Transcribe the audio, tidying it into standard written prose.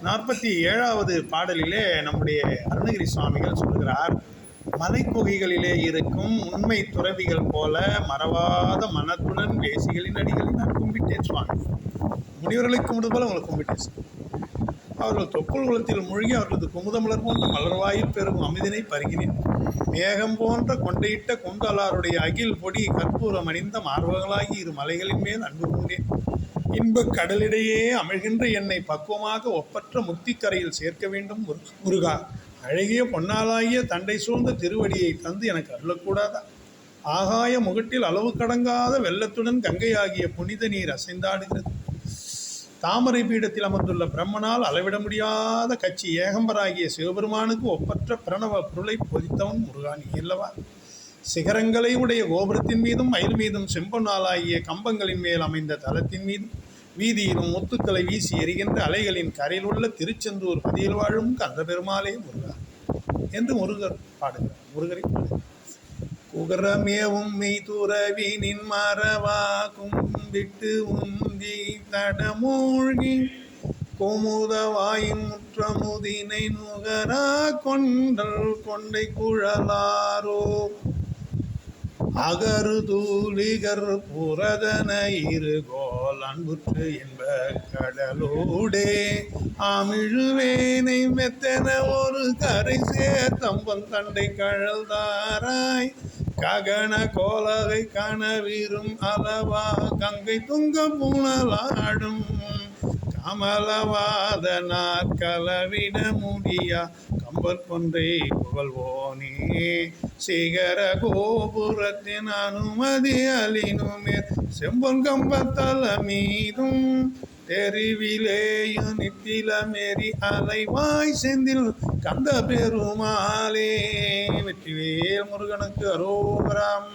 47வது பாடலிலே நம்முடைய அருணகிரி சுவாமிகள் சொல்கிறார், மலைக்குகைகளிலே இருக்கும் உண்மை துறவிகள் போல மறவாத மனத்துடன் வேசிகளின் அடிகளை நான் கும்பிட்டேன் சுவாமி. முனிவர்களை கும்பிடு போல உங்களை கும்பிட்டேன். அவர்கள் தொப்புள் குளத்தில் மூழ்கி அவர்களது குமுதமலர் போன்ற மலர்வாயில் பெருகும் அமிதினை பருகினேன். மேகம் போன்ற கொண்டையிட்ட கொண்டலாருடைய அகில் பொடி கற்பூரம் அணிந்த மார்பகங்களாகி இரு மலைகளின் மேல் அன்பு கொண்டேன். இன்பக் கடலிடையே அமிழ்கின்ற என்னை பக்குவமாக ஒப்பற்ற முத்திக்கரையில் சேர்க்க வேண்டும் முருகா. அழகிய பொன்னாலாகிய தண்டை சூழ்ந்த திருவடியை தந்து எனக்கு அருளக்கூடாதா? ஆகாய முகட்டில் அளவு கடங்காத வெள்ளத்துடன் கங்கையாகிய புனித நீர் அசைந்தாடுகிறது. தாமரை பீடத்தில் அமர்ந்துள்ள பிரம்மனால் அளவிட முடியாத கட்சி ஏகம்பராகிய சிவபெருமானுக்கு ஒப்பற்ற பிரணவ பொருளை போதித்தவன் முருகா நீ அல்லவா? சிகரங்களை உடைய கோபுரத்தின் மீதும் மயில் மீதும் செம்பொன்னாலாகிய கம்பங்களின் மேல் அமைந்த தலத்தின் மீதும் வீதியிலும் முத்துக்களை வீசி எறிகின்ற அலைகளின் கரையில் உள்ள திருச்செந்தூர் பதியில் வாழும் கந்த பெருமாளே முருகா என்று முருகர் பாடுகிறார். முருகரை பாடுகிறார். குகரமேவும் மெய் துறவினின் மறவா கும்பிட்டு உந்தி தடமூழ்கி குமுதவாயின் முற்றமுதினை நுகரா கொண்டல் கொண்டை குழலாரோ அகரு தூளிகர் புரதன இருகோல் அன்புற்று என்ப கடலோடே ஆமிழுவேனை மெத்தன ஒரு கரை சேர்த்தம்பன் தண்டை கழல்தாராய் ககன கோலகை கனவிரும் அளவா கங்கை துங்க புனலாடும் கமலவாத நாற்கலவிட முடியா கம்பர் கொன்றை புகழ்வோனே சிகர கோபுரத்தின் அனுமதி அலினுமே செம்பொன் கம்பத்தல மீதும் தெரிவிலேயும் நித்திலமேறி அலைவாய் செந்தில் கந்த பெருமாளே. வெற்றிவேல் முருகனுக்கு அரோகரம்.